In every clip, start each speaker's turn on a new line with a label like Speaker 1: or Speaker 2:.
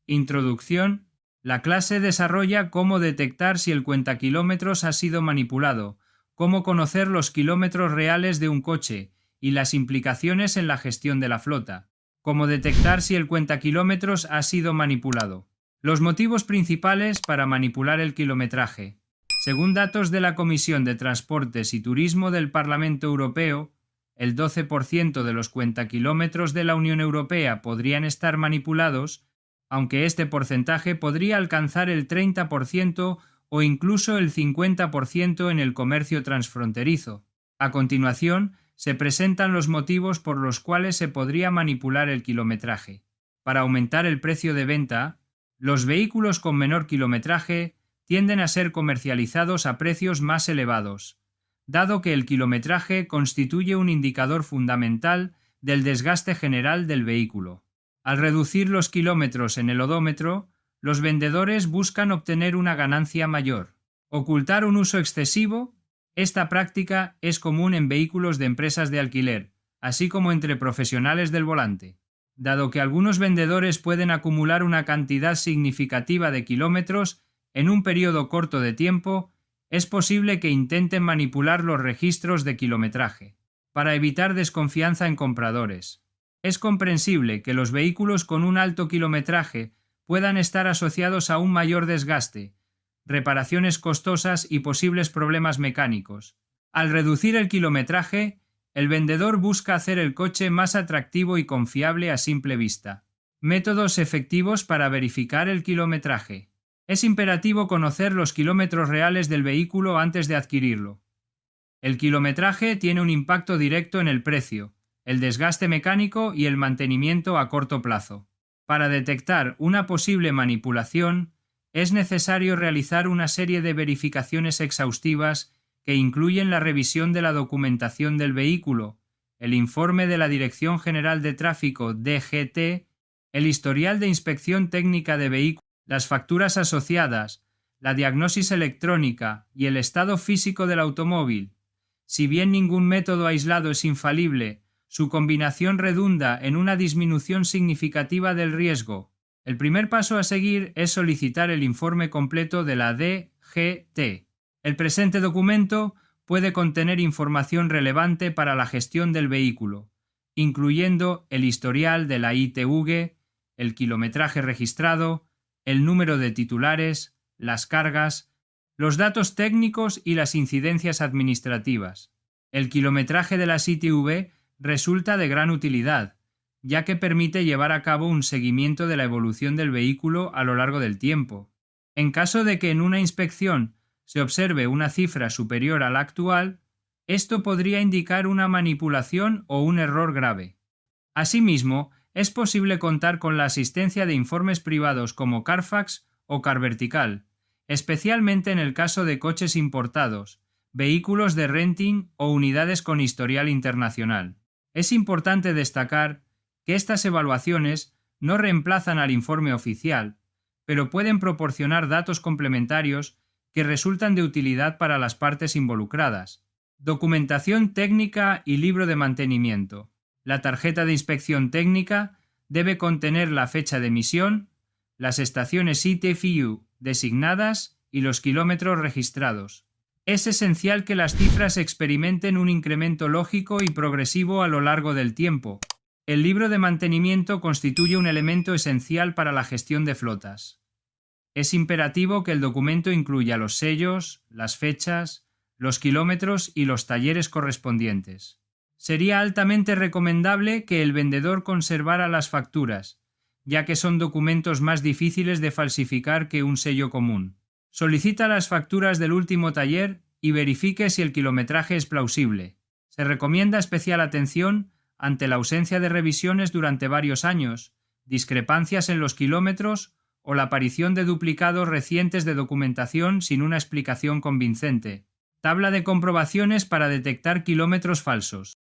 Speaker 1: Introducción. La clase desarrolla cómo detectar si el cuentakilómetros ha sido manipulado, cómo conocer los kilómetros reales de un coche y las implicaciones en la gestión de la flota, cómo detectar si el cuentakilómetros ha sido manipulado. Los motivos principales para manipular el kilometraje. Según datos de la Comisión de Transportes y Turismo del Parlamento Europeo, el 12% de los cuentakilómetros de la Unión Europea podrían estar manipulados, aunque este porcentaje podría alcanzar el 30% o incluso el 50% en el comercio transfronterizo. A continuación, se presentan los motivos por los cuales se podría manipular el kilometraje. Para aumentar el precio de venta, los vehículos con menor kilometraje tienden a ser comercializados a precios más elevados, dado que el kilometraje constituye un indicador fundamental del desgaste general del vehículo. Al reducir los kilómetros en el odómetro, los vendedores buscan obtener una ganancia mayor. Ocultar un uso excesivo. Esta práctica es común en vehículos de empresas de alquiler, así como entre profesionales del volante. Dado que algunos vendedores pueden acumular una cantidad significativa de kilómetros en un periodo corto de tiempo, es posible que intenten manipular los registros de kilometraje, para evitar desconfianza en compradores. Es comprensible que los vehículos con un alto kilometraje puedan estar asociados a un mayor desgaste, reparaciones costosas y posibles problemas mecánicos. Al reducir el kilometraje, el vendedor busca hacer el coche más atractivo y confiable a simple vista. Métodos efectivos para verificar el kilometraje. Es imperativo conocer los kilómetros reales del vehículo antes de adquirirlo. El kilometraje tiene un impacto directo en el precio, el desgaste mecánico y el mantenimiento a corto plazo. Para detectar una posible manipulación, es necesario realizar una serie de verificaciones exhaustivas que incluyen la revisión de la documentación del vehículo, el informe de la Dirección General de Tráfico DGT, el historial de inspección técnica de vehículos, las facturas asociadas, la diagnosis electrónica y el estado físico del automóvil. Si bien ningún método aislado es infalible, su combinación redunda en una disminución significativa del riesgo. El primer paso a seguir es solicitar el informe completo de la DGT. El presente documento puede contener información relevante para la gestión del vehículo, incluyendo el historial de la ITV, el kilometraje registrado, el número de titulares, las cargas, los datos técnicos y las incidencias administrativas. El kilometraje de las ITV resulta de gran utilidad, ya que permite llevar a cabo un seguimiento de la evolución del vehículo a lo largo del tiempo. En caso de que en una inspección se observe una cifra superior a la actual, esto podría indicar una manipulación o un error grave. Asimismo, es posible contar con la asistencia de informes privados como Carfax o Carvertical, especialmente en el caso de coches importados, vehículos de renting o unidades con historial internacional. Es importante destacar que estas evaluaciones no reemplazan al informe oficial, pero pueden proporcionar datos complementarios que resultan de utilidad para las partes involucradas. Documentación técnica y libro de mantenimiento. La tarjeta de inspección técnica debe contener la fecha de emisión, las estaciones ITFU designadas y los kilómetros registrados. Es esencial que las cifras experimenten un incremento lógico y progresivo a lo largo del tiempo. El libro de mantenimiento constituye un elemento esencial para la gestión de flotas. Es imperativo que el documento incluya los sellos, las fechas, los kilómetros y los talleres correspondientes. Sería altamente recomendable que el vendedor conservara las facturas, ya que son documentos más difíciles de falsificar que un sello común. Solicita las facturas del último taller y verifique si el kilometraje es plausible. Se recomienda especial atención ante la ausencia de revisiones durante varios años, discrepancias en los kilómetros o la aparición de duplicados recientes de documentación sin una explicación convincente. Tabla de comprobaciones para detectar kilómetros falsos.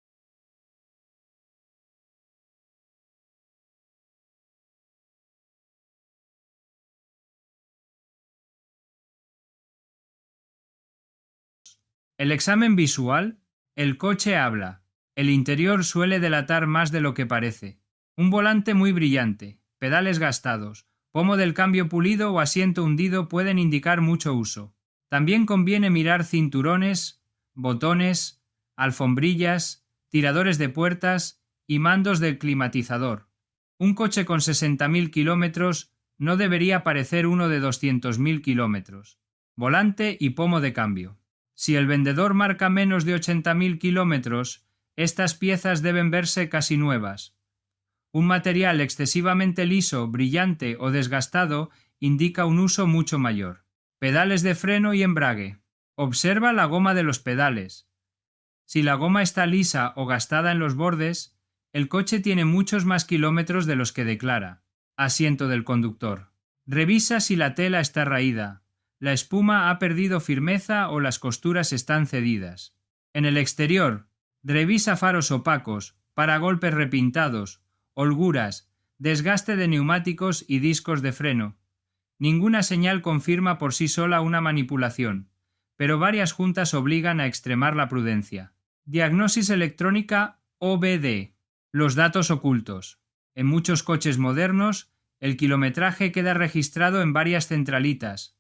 Speaker 1: El examen visual. El coche habla. El interior suele delatar más de lo que parece. Un volante muy brillante, pedales gastados, Pomo del cambio pulido o asiento hundido pueden indicar mucho uso. También conviene mirar cinturones, botones, alfombrillas, tiradores de puertas y mandos del climatizador. Un coche con 60.000 kilómetros no debería parecer uno de 200.000 kilómetros. Volante y pomo de cambio. Si el vendedor marca menos de 80.000 kilómetros, estas piezas deben verse casi nuevas. Un material excesivamente liso, brillante o desgastado indica un uso mucho mayor. Pedales de freno y embrague. Observa la goma de los pedales. Si la goma está lisa o gastada en los bordes, el coche tiene muchos más kilómetros de los que declara. Asiento del conductor. Revisa si la tela está raída, la espuma ha perdido firmeza o las costuras están cedidas. En el exterior, revisa faros opacos, paragolpes repintados, holguras, desgaste de neumáticos y discos de freno. Ninguna señal confirma por sí sola una manipulación, pero varias juntas obligan a extremar la prudencia. Diagnosis electrónica OBD. Los datos ocultos. En muchos coches modernos, el kilometraje queda registrado en varias centralitas.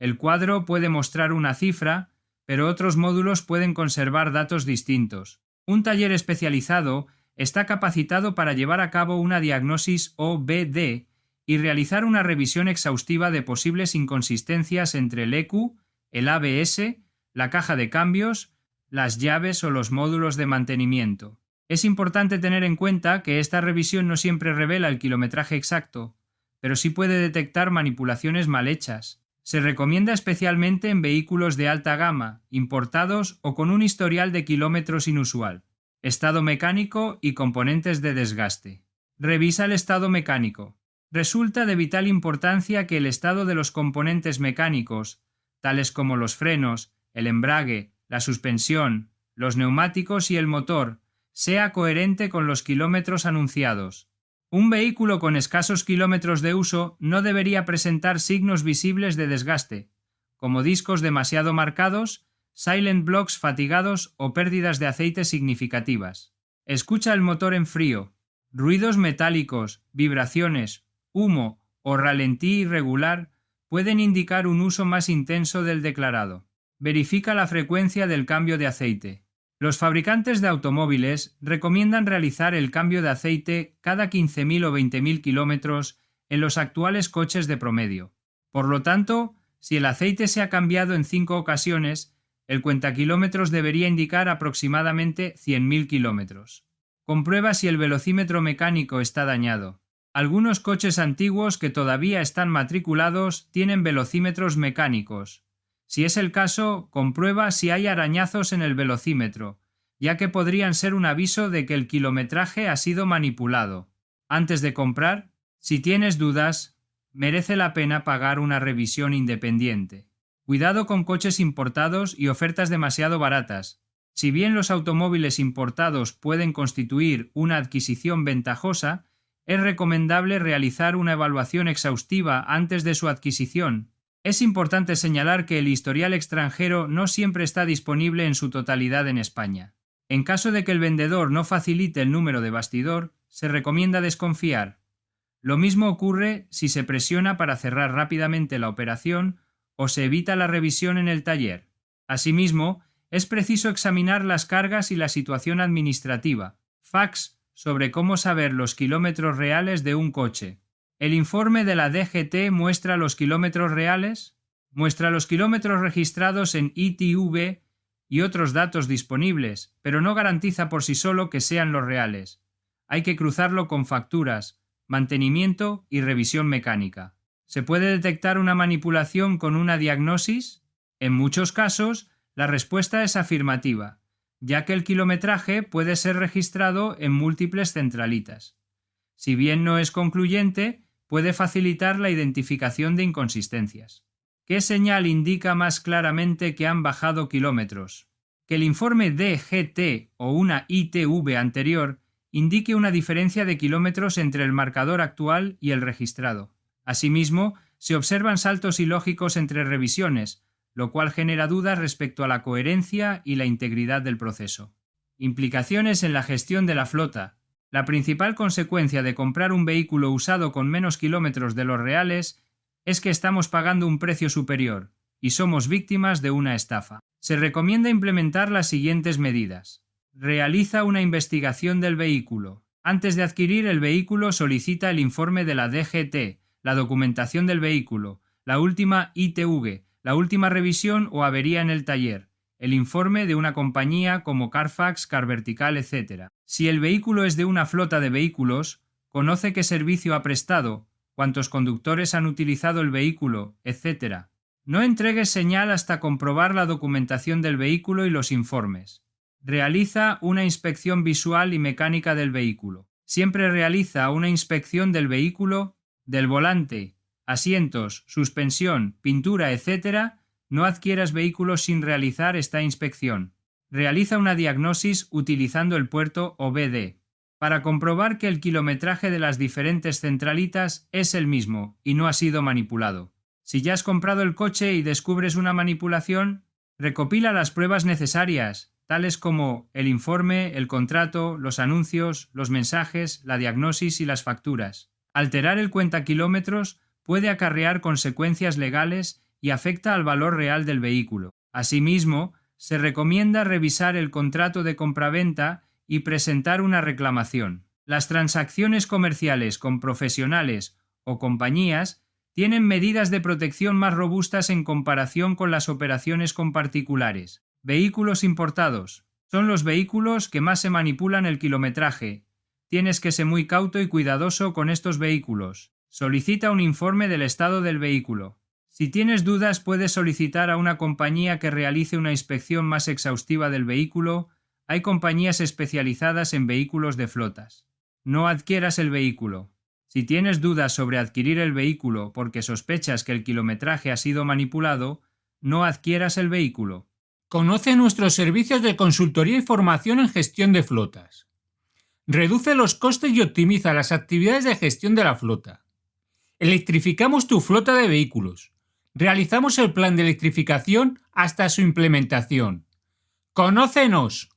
Speaker 1: El cuadro puede mostrar una cifra, pero otros módulos pueden conservar datos distintos. Un taller especializado está capacitado para llevar a cabo una diagnosis OBD y realizar una revisión exhaustiva de posibles inconsistencias entre el ECU, el ABS, la caja de cambios, las llaves o los módulos de mantenimiento. Es importante tener en cuenta que esta revisión no siempre revela el kilometraje exacto, pero sí puede detectar manipulaciones mal hechas. Se recomienda especialmente en vehículos de alta gama, importados o con un historial de kilómetros inusual. Estado mecánico y componentes de desgaste. Revisa el estado mecánico. Resulta de vital importancia que el estado de los componentes mecánicos, tales como los frenos, el embrague, la suspensión, los neumáticos y el motor, sea coherente con los kilómetros anunciados. Un vehículo con escasos kilómetros de uso no debería presentar signos visibles de desgaste, como discos demasiado marcados, silent blocks fatigados o pérdidas de aceite significativas. Escucha el motor en frío. Ruidos metálicos, vibraciones, humo o ralentí irregular pueden indicar un uso más intenso del declarado. Verifica la frecuencia del cambio de aceite. Los fabricantes de automóviles recomiendan realizar el cambio de aceite cada 15.000 o 20.000 kilómetros en los actuales coches de promedio. Por lo tanto, si el aceite se ha cambiado en 5 ocasiones, el cuentakilómetros debería indicar aproximadamente 100.000 kilómetros. Comprueba si el velocímetro mecánico está dañado. Algunos coches antiguos que todavía están matriculados tienen velocímetros mecánicos. Si es el caso, comprueba si hay arañazos en el velocímetro, ya que podrían ser un aviso de que el kilometraje ha sido manipulado. Antes de comprar, si tienes dudas, merece la pena pagar una revisión independiente. Cuidado con coches importados y ofertas demasiado baratas. Si bien los automóviles importados pueden constituir una adquisición ventajosa, es recomendable realizar una evaluación exhaustiva antes de su adquisición. Es importante señalar que el historial extranjero no siempre está disponible en su totalidad en España. En caso de que el vendedor no facilite el número de bastidor, se recomienda desconfiar. Lo mismo ocurre si se presiona para cerrar rápidamente la operación o se evita la revisión en el taller. Asimismo, es preciso examinar las cargas y la situación administrativa. Facts sobre cómo saber los kilómetros reales de un coche. ¿El informe de la DGT muestra los kilómetros reales? Muestra los kilómetros registrados en ITV y otros datos disponibles, pero no garantiza por sí solo que sean los reales. Hay que cruzarlo con facturas, mantenimiento y revisión mecánica. ¿Se puede detectar una manipulación con una diagnosis? En muchos casos, la respuesta es afirmativa, ya que el kilometraje puede ser registrado en múltiples centralitas. Si bien no es concluyente, puede facilitar la identificación de inconsistencias. ¿Qué señal indica más claramente que han bajado kilómetros? Que el informe DGT o una ITV anterior indique una diferencia de kilómetros entre el marcador actual y el registrado. Asimismo, se observan saltos ilógicos entre revisiones, lo cual genera dudas respecto a la coherencia y la integridad del proceso. Implicaciones en la gestión de la flota. La principal consecuencia de comprar un vehículo usado con menos kilómetros de los reales es que estamos pagando un precio superior y somos víctimas de una estafa. Se recomienda implementar las siguientes medidas. Realiza una investigación del vehículo. Antes de adquirir el vehículo, solicita el informe de la DGT, la documentación del vehículo, la última ITV, la última revisión o avería en el taller, el informe de una compañía como Carfax, Carvertical, etc. Si el vehículo es de una flota de vehículos, conoce qué servicio ha prestado, cuántos conductores han utilizado el vehículo, etc. No entregues señal hasta comprobar la documentación del vehículo y los informes. Realiza una inspección visual y mecánica del vehículo. Siempre realiza una inspección del vehículo, del volante, asientos, suspensión, pintura, etc. No adquieras vehículos sin realizar esta inspección. Realiza una diagnosis utilizando el puerto OBD para comprobar que el kilometraje de las diferentes centralitas es el mismo y no ha sido manipulado. Si ya has comprado el coche y descubres una manipulación, recopila las pruebas necesarias, tales como el informe, el contrato, los anuncios, los mensajes, la diagnosis y las facturas. Alterar el cuentakilómetros puede acarrear consecuencias legales y afecta al valor real del vehículo. Asimismo, se recomienda revisar el contrato de compraventa y presentar una reclamación. Las transacciones comerciales con profesionales o compañías tienen medidas de protección más robustas en comparación con las operaciones con particulares. Vehículos importados. Son los vehículos que más se manipulan el kilometraje. Tienes que ser muy cauto y cuidadoso con estos vehículos. Solicita un informe del estado del vehículo. Si tienes dudas, puedes solicitar a una compañía que realice una inspección más exhaustiva del vehículo. Hay compañías especializadas en vehículos de flotas. No adquieras el vehículo. Si tienes dudas sobre adquirir el vehículo porque sospechas que el kilometraje ha sido manipulado, no adquieras el vehículo.
Speaker 2: Conoce nuestros servicios de consultoría y formación en gestión de flotas. Reduce los costes y optimiza las actividades de gestión de la flota. Electrificamos tu flota de vehículos. Realizamos el plan de electrificación hasta su implementación. ¡Conócenos!